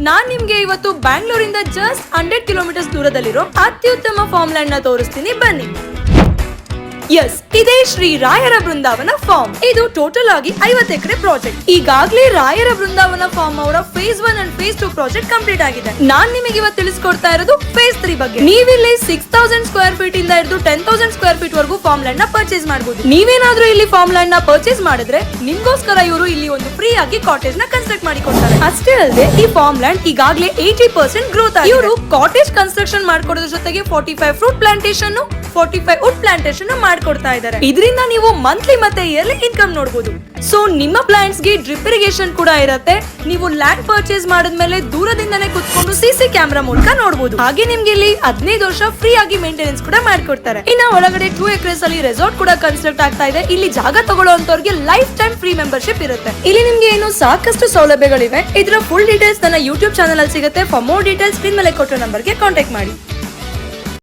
ನಾನ್ ನಿಮ್ಗೆ ಇವತ್ತು ಬ್ಯಾಂಗ್ಳೂರಿಂದ just 100 kilometres ದೂರದಲ್ಲಿರೋ ಅತ್ಯುತ್ತಮ ಫಾರ್ಮ್ ಲ್ಯಾಂಡ್ ನ ತೋರಿಸ್ತೀನಿ, ಬನ್ನಿ. ಎಸ್, ಇದೇ ಶ್ರೀ ರಾಯರ ಬೃಂದಾವನ ಫಾರ್ಮ್. ಇದು ಟೋಟಲ್ ಆಗಿ 50 ಎಕರೆ ಪ್ರಾಜೆಕ್ಟ್. ಈಗಾಗಲೇ ರಾಯರ ಬೃಂದಾವನ ಫಾರ್ಮ್ ಅವರ phase 1 and phase 2 project complete ಆಗಿದೆ. ನಾನ್ ನಿಮಗೆ ಇವತ್ತು ತಿಳಿಸ್ಕೊಡ್ತಾ ಇರೋದು ಫೇಸ್ 3 ಬಗ್ಗೆ. ನೀವಿಲ್ಲಿ 6000 ಸ್ಕ್ವೇರ್ ಫೀಟ್ ಇಂದ ಹಿಡಿದು 10,000 ಸ್ಕ್ವೇರ್ ಫೀಟ್ ವರೆಗೂ ಫಾರ್ಮ್ ಲ್ಯಾಂಡ್ ನ ಪರ್ಚೇಸ್ ಮಾಡಬಹುದು. ನೀವೇನಾದ್ರೂ ಇಲ್ಲಿ ಫಾರ್ಮ್ ಲ್ಯಾಂಡ್ ನ ಪರ್ಚೇಸ್ ಮಾಡಿದ್ರೆ ನಿಮ್ಗೋಸ್ಕರ ಇವರು ಇಲ್ಲಿ ಒಂದು ಫ್ರೀ ಆಗಿ ಕಾಟೇಜ್ ನ ಕನ್ಸ್ಟ್ರಕ್ಟ್ ಮಾಡಿ ಕೊಡ್ತಾರೆ. ಅಷ್ಟೇ ಅಲ್ಲದೆ ಈ ಫಾರ್ಮ್ ಲ್ಯಾಂಡ್ ಈಗಾಗಲೇ 80% ಗ್ರೋತ್ ಆಗಿದೆ. ಇವರು ಕಾಟೇಜ್ ಕನ್ಸ್ಟ್ರಕ್ಷನ್ ಮಾಡ್ಕೊಡೋದ್ರ ಜೊತೆಗೆ 45 ಫ್ರೂಟ್ ಪ್ಲಾಂಟೇಶನ್, 45 ವುಡ್ ಪ್ಲಾಂಟೇಶನ್ ಮಾಡ್ಕೊಡ್ತಾ ಇದ್ದಾರೆ. ಇದರಿಂದ ನೀವು ಮಂತ್ಲಿ ಮತ್ತೆ ಇಯರ್ಲಿ ಇನ್ಕಮ್ ನೋಡಬಹುದು. ಸೊ ನಿಮ್ಮ ಪ್ಲಾಂಟ್ಸ್ ಗೆ ಡ್ರಿಪ್ ಇರಿಗೇಷನ್ ಕೂಡ ಇರುತ್ತೆ. ನೀವು ಲ್ಯಾಂಡ್ ಪರ್ಚೇಸ್ ಮಾಡಿದ್ಮೇಲೆ ದೂರದಿಂದನೇ ಕುತ್ಕೊಂಡು ಸಿಸಿ ಕ್ಯಾಮೆರಾ ಮೂಲಕ ನೋಡಬಹುದು. ಹಾಗೆ ನಿಮ್ಗೆ ಇಲ್ಲಿ 15 ವರ್ಷ ಫ್ರೀ ಆಗಿ ಮೇಂಟೆನೆನ್ಸ್ ಕೂಡ ಮಾಡ್ಕೊಡ್ತಾರೆ. ಇನ್ನ ಒಳಗಡೆ 2 ಎಕರೆಸ್ ಅಲ್ಲಿ ರೆಸಾರ್ಟ್ ಕೂಡ ಕನ್ಸ್ಟ್ರಕ್ಟ್ ಆಗ್ತಾ ಇದೆ. ಇಲ್ಲಿ ಜಾಗ ತಗೊಳ್ಳೋಂತವ್ರಿಗೆ ಲೈಫ್ ಟೈಮ್ ಫ್ರೀ ಮೆಂಬರ್ಶಿಪ್ ಇರುತ್ತೆ. ಇಲ್ಲಿ ನಿಮ್ಗೆ ಏನು ಸಾಕಷ್ಟು ಸೌಲಭ್ಯಗಳಿವೆ. ಇದರ ಫುಲ್ ಡೀಟೇಲ್ಸ್ ನನ್ನ ಯೂಟ್ಯೂಬ್ ಚಾನಲ್ ಅಲ್ಲಿ ಸಿಗುತ್ತೆ. ಫಾರ್ ಮೋರ್ ಡೀಟೇಲ್ಸ್ ಸ್ಕ್ರೀನ್ ಮೇಲೆ ಕೊಟ್ಟಿರೋ ನಂಬರ್ಗೆ ಕಾಂಟ್ಯಾಕ್ಟ್ ಮಾಡಿ.